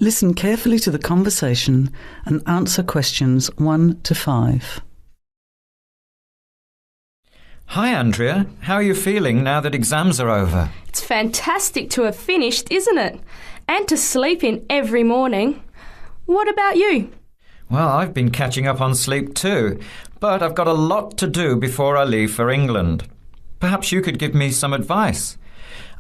Listen carefully to the conversation and answer questions 1 to 5. Hi Andrea, how are you feeling now that exams are over? It's fantastic to have finished, isn't it? And to sleep in every morning. What about you? Well, I've been catching up on sleep too, but I've got a lot to do before I leave for England. Perhaps you could give me some advice.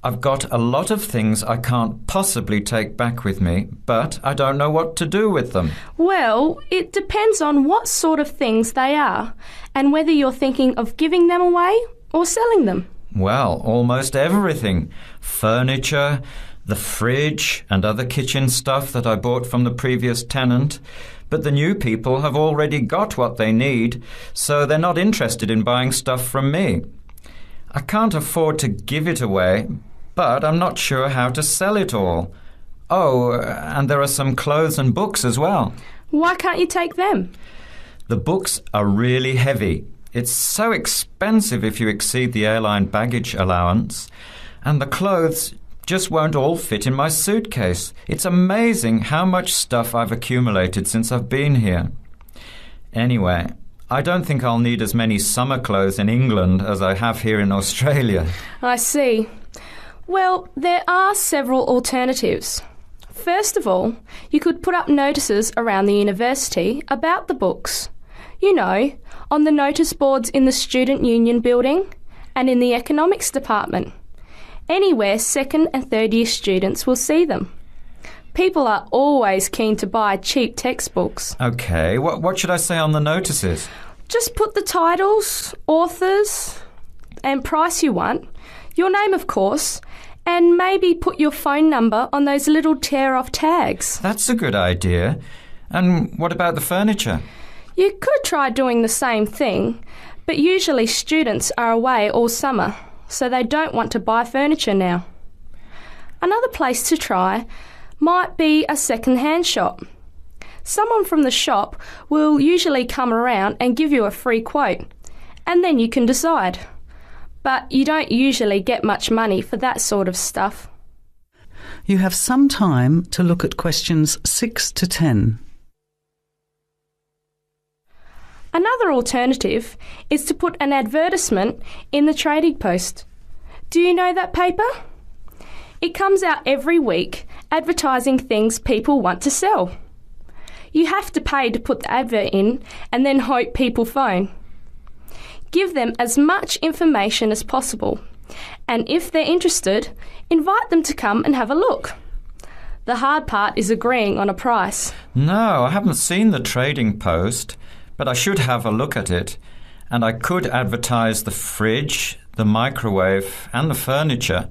I've got a lot of things I can't possibly take back with me, but I don't know what to do with them. Well, it depends on what sort of things they are and whether you're thinking of giving them away or selling them. Well, almost everything. Furniture, the fridge and other kitchen stuff that I bought from the previous tenant. But the new people have already got what they need, so they're not interested in buying stuff from me. I can't afford to give it away, but I'm not sure how to sell it all. Oh, and there are some clothes and books as well. Why can't you take them? The books are really heavy. It's so expensive if you exceed the airline baggage allowance. And the clothes just won't all fit in my suitcase. It's amazing how much stuff I've accumulated since I've been here. Anyway, I don't think I'll need as many summer clothes in England as I have here in Australia. I see. Well, there are several alternatives. First of all, you could put up notices around the university about the books. You know, on the notice boards in the Student Union building and in the economics department. Anywhere second and third year students will see them. People are always keen to buy cheap textbooks. OK, what should I say on the notices? Just put the titles, authors and price you want, your name of course, and maybe put your phone number on those little tear-off tags. That's a good idea. And what about the furniture? You could try doing the same thing, but usually students are away all summer, so they don't want to buy furniture now. Another place to try might be a second-hand shop. Someone from the shop will usually come around and give you a free quote, and then you can decide. But you don't usually get much money for that sort of stuff. You have some time to look at questions 6 to 10. Another alternative is to put an advertisement in the Trading Post. Do you know that paper? It comes out every week advertising things people want to sell. You have to pay to put the advert in and then hope people phone. Give them as much information as possible, and if they're interested, invite them to come and have a look. The hard part is agreeing on a price. No, I haven't seen the Trading Post, but I should have a look at it. And I could advertise the fridge, the microwave and the furniture.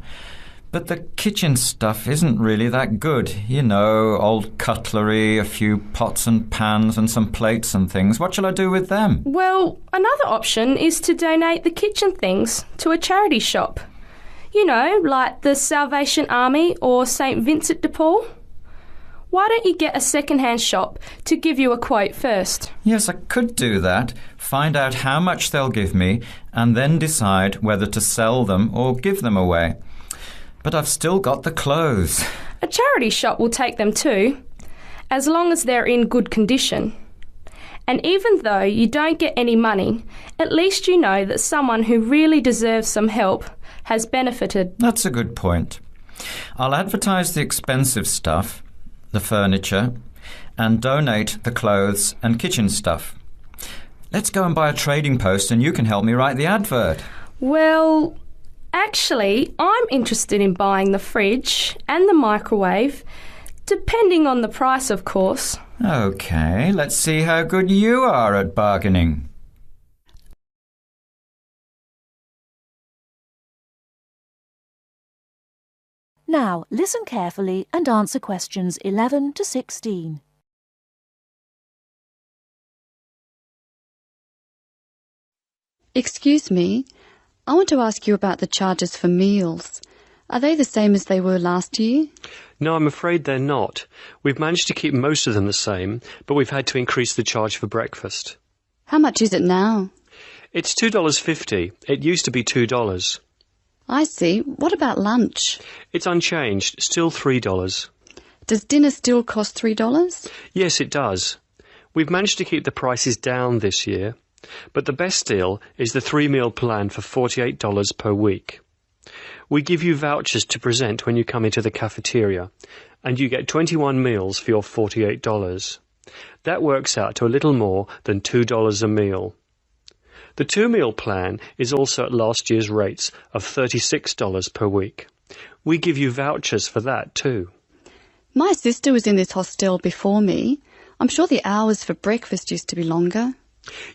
But the kitchen stuff isn't really that good. You know, old cutlery, a few pots and pans and some plates and things. What shall I do with them? Well, another option is to donate the kitchen things to a charity shop. You know, like the Salvation Army or St. Vincent de Paul. Why don't you get a second-hand shop to give you a quote first? Yes, I could do that. Find out how much they'll give me and then decide whether to sell them or give them away. But I've still got the clothes. A charity shop will take them too, as long as they're in good condition. And even though you don't get any money, at least you know that someone who really deserves some help has benefited. That's a good point. I'll advertise the expensive stuff, the furniture, and donate the clothes and kitchen stuff. Let's go and buy a Trading Post and you can help me write the advert. Well, actually, I'm interested in buying the fridge and the microwave, depending on the price, of course. OK, let's see how good you are at bargaining. Now, listen carefully and answer questions 11 to 16. Excuse me, I want to ask you about the charges for meals. Are they the same as they were last year? No, I'm afraid they're not. We've managed to keep most of them the same, but we've had to increase the charge for breakfast. How much is it now? It's $2.50. It used to be $2. I see. What about lunch? It's unchanged, still $3. Does dinner still cost $3? Yes, it does. We've managed to keep the prices down this year, but the best deal is the 3-meal plan for $48 per week. We give you vouchers to present when you come into the cafeteria, and you get 21 meals for your $48. That works out to a little more than $2 a meal. The 2-meal plan is also at last year's rates of $36 per week. We give you vouchers for that too. My sister was in this hostel before me. I'm sure the hours for breakfast used to be longer.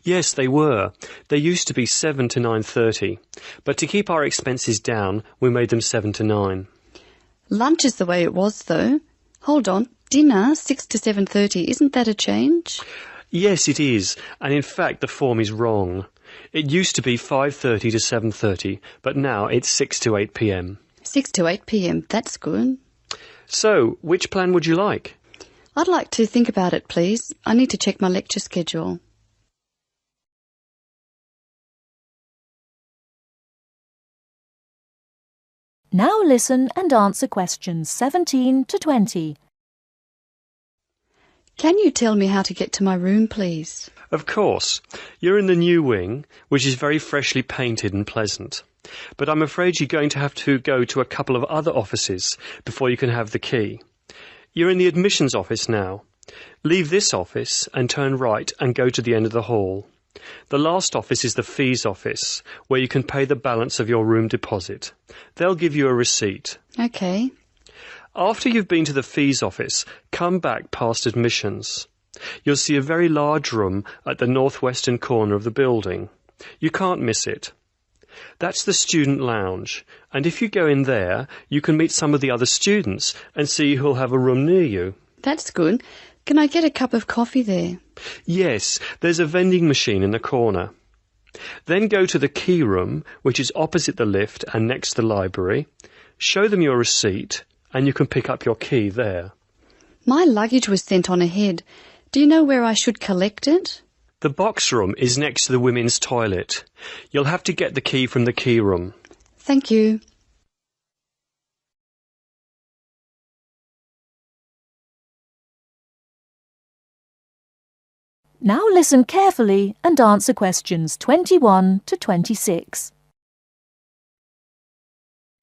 Yes, they were. They used to be 7 to 9:30, but to keep our expenses down, we made them 7 to 9. Lunch is the way it was, though. Hold on, dinner, 6 to 7:30, isn't that a change? Yes, it is, and in fact the form is wrong. It used to be 5:30 to 7:30, but now it's 6 to 8 p.m. 6 to 8 p.m, that's good. So, which plan would you like? I'd like to think about it, please. I need to check my lecture schedule. Now listen and answer questions 17 to 20. Can you tell me how to get to my room, please? Of course. You're in the new wing, which is very freshly painted and pleasant. But I'm afraid you're going to have to go to a couple of other offices before you can have the key. You're in the admissions office now. Leave this office and turn right and go to the end of the hall. The last office is the fees office, where you can pay the balance of your room deposit. They'll give you a receipt. OK. After you've been to the fees office, come back past admissions. You'll see a very large room at the northwestern corner of the building. You can't miss it. That's the student lounge, and if you go in there, you can meet some of the other students and see who'll have a room near you. That's good. Can I get a cup of coffee there? Yes, there's a vending machine in the corner. Then go to the key room, which is opposite the lift and next to the library. Show them your receipt, and you can pick up your key there. My luggage was sent on ahead. Do you know where I should collect it? The box room is next to the women's toilet. You'll have to get the key from the key room. Thank you. Now listen carefully and answer questions 21 to 26.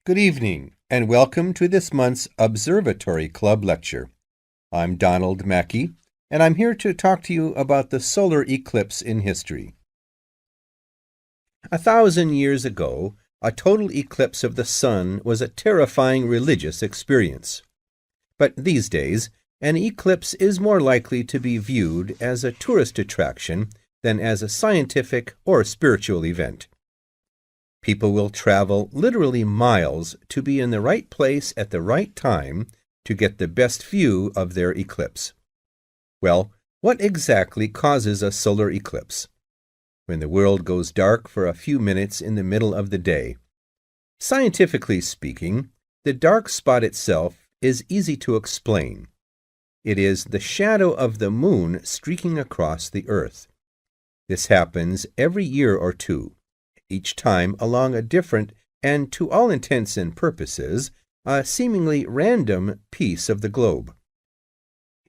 Good evening, and welcome to this month's Observatory Club lecture. I'm Donald Mackey, and I'm here to talk to you about the solar eclipse in history. 1,000 years ago, a total eclipse of the sun was a terrifying religious experience. But these days, an eclipse is more likely to be viewed as a tourist attraction than as a scientific or spiritual event. People will travel literally miles to be in the right place at the right time to get the best view of their eclipse. Well, what exactly causes a solar eclipse? When the world goes dark for a few minutes in the middle of the day. Scientifically speaking, the dark spot itself is easy to explain. It is the shadow of the moon streaking across the earth. This happens every year or two, each time along a different and, to all intents and purposes, a seemingly random piece of the globe.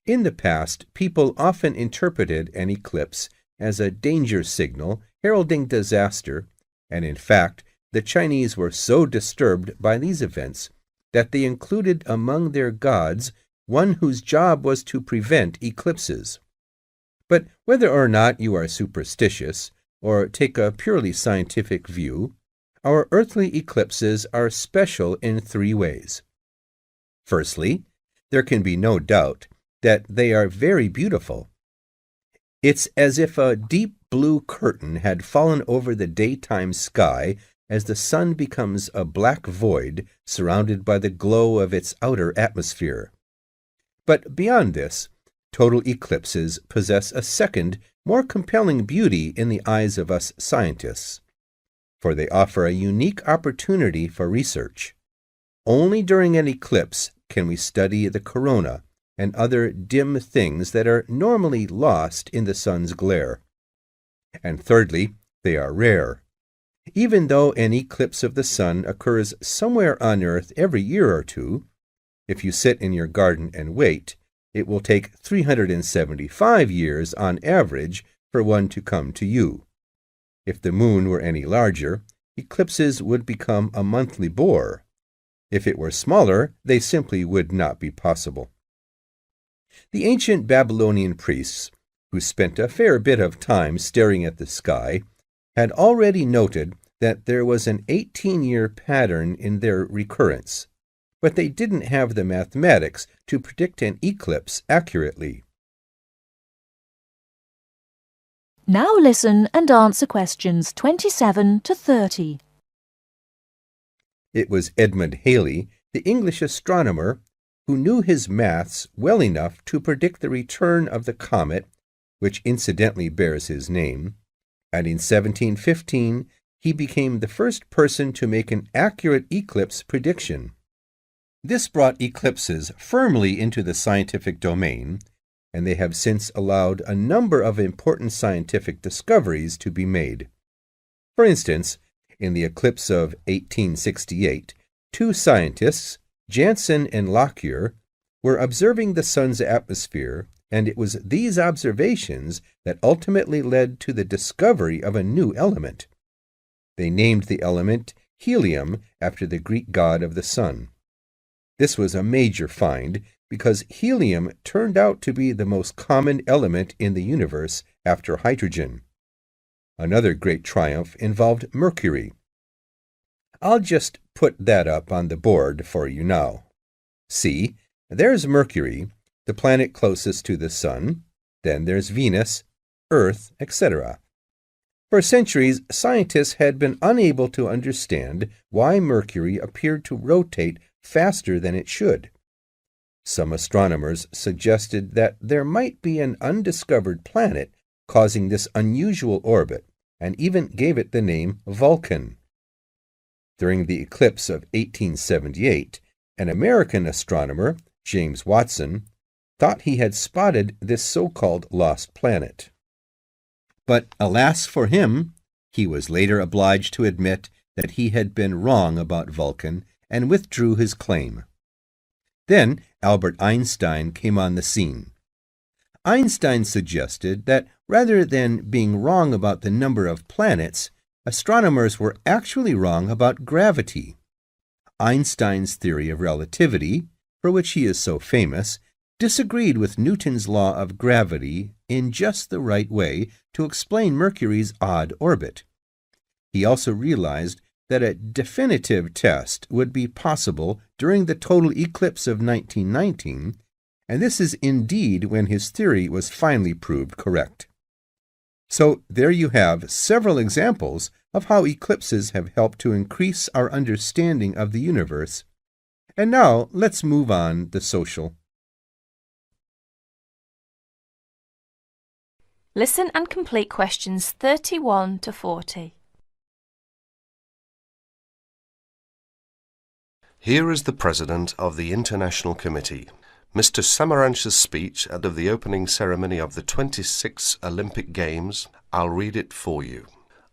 In the past, people often interpreted an eclipse as a danger signal heralding disaster, and in fact, the Chinese were so disturbed by these events that they included among their gods one whose job was to prevent eclipses. But whether or not you are superstitious, or take a purely scientific view, our earthly eclipses are special in 3 ways. Firstly, there can be no doubt that they are very beautiful. It's as if a deep blue curtain had fallen over the daytime sky as the sun becomes a black void surrounded by the glow of its outer atmosphere. But beyond this, total eclipses possess a second, more compelling beauty in the eyes of us scientists, for they offer a unique opportunity for research. Only during an eclipse can we study the corona and other dim things that are normally lost in the sun's glare. And thirdly, they are rare. Even though an eclipse of the sun occurs somewhere on Earth every year or two, If you sit in your garden and wait, it will take 375 years on average for one to come to you. If the moon were any larger, eclipses would become a monthly bore. If it were smaller, they simply would not be possible. The ancient Babylonian priests, who spent a fair bit of time staring at the sky, had already noted that there was an 18-year pattern in their recurrence, but they didn't have the mathematics to predict an eclipse accurately. Now listen and answer questions 27 to 30. It was Edmund Halley, the English astronomer, who knew his maths well enough to predict the return of the comet, which incidentally bears his name, and in 1715 he became the first person to make an accurate eclipse prediction. This brought eclipses firmly into the scientific domain, and they have since allowed a number of important scientific discoveries to be made. For instance, in the eclipse of 1868, two scientists, Janssen and Lockyer, were observing the sun's atmosphere, and it was these observations that ultimately led to the discovery of a new element. They named the element helium after the Greek god of the sun. This was a major find because helium turned out to be the most common element in the universe after hydrogen. Another great triumph involved mercury. I'll just put that up on the board for you now. See, there's Mercury, the planet closest to the sun. Then there's Venus, Earth, etc. For centuries, scientists had been unable to understand why Mercury appeared to rotate faster than it should. Some astronomers suggested that there might be an undiscovered planet causing this unusual orbit, and even gave it the name Vulcan. During the eclipse of 1878, an American astronomer, James Watson, thought he had spotted this so-called lost planet. But alas for him, he was later obliged to admit that he had been wrong about Vulcan and withdrew his claim. Then Albert Einstein came on the scene. Einstein suggested that rather than being wrong about the number of planets, astronomers were actually wrong about gravity. Einstein's theory of relativity, for which he is so famous, disagreed with Newton's law of gravity in just the right way to explain Mercury's odd orbit. He also realized that a definitive test would be possible during the total eclipse of 1919, and this is indeed when his theory was finally proved correct. So there you have several examples of how eclipses have helped to increase our understanding of the universe. And now let's move on to social. Listen and complete questions 31 to 40. Here is the President of the International Committee, Mr. Samaranch's speech at the opening ceremony of the 26th Olympic Games. I'll read it for you.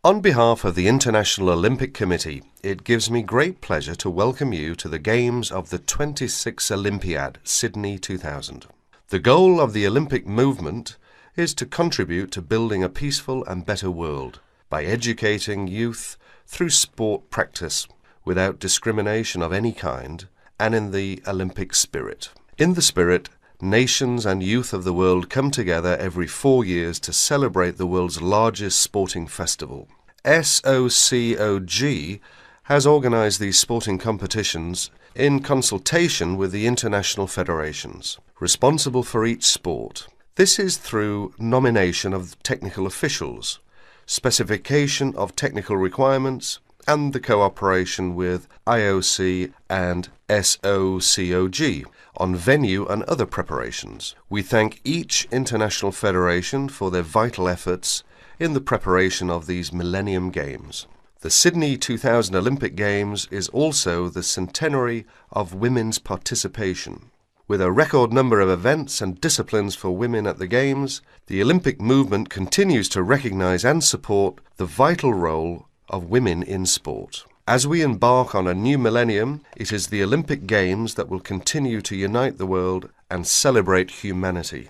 On behalf of the International Olympic Committee, it gives me great pleasure to welcome you to the Games of the 26th Olympiad, Sydney 2000. The goal of the Olympic movement is to contribute to building a peaceful and better world by educating youth through sport practice without discrimination of any kind and in the Olympic spirit. In the spirit, nations and youth of the world come together every 4 years to celebrate the world's largest sporting festival. SOCOG has organized these sporting competitions in consultation with the international federations responsible for each sport. This is through nomination of technical officials, specification of technical requirements, and the cooperation with IOC and SOCOG on venue and other preparations. We thank each international federation for their vital efforts in the preparation of these Millennium Games. The Sydney 2000 Olympic Games is also the centenary of women's participation. With a record number of events and disciplines for women at the Games, the Olympic movement continues to recognise and support the vital role of women in sport. As we embark on a new millennium, it is the Olympic Games that will continue to unite the world and celebrate humanity.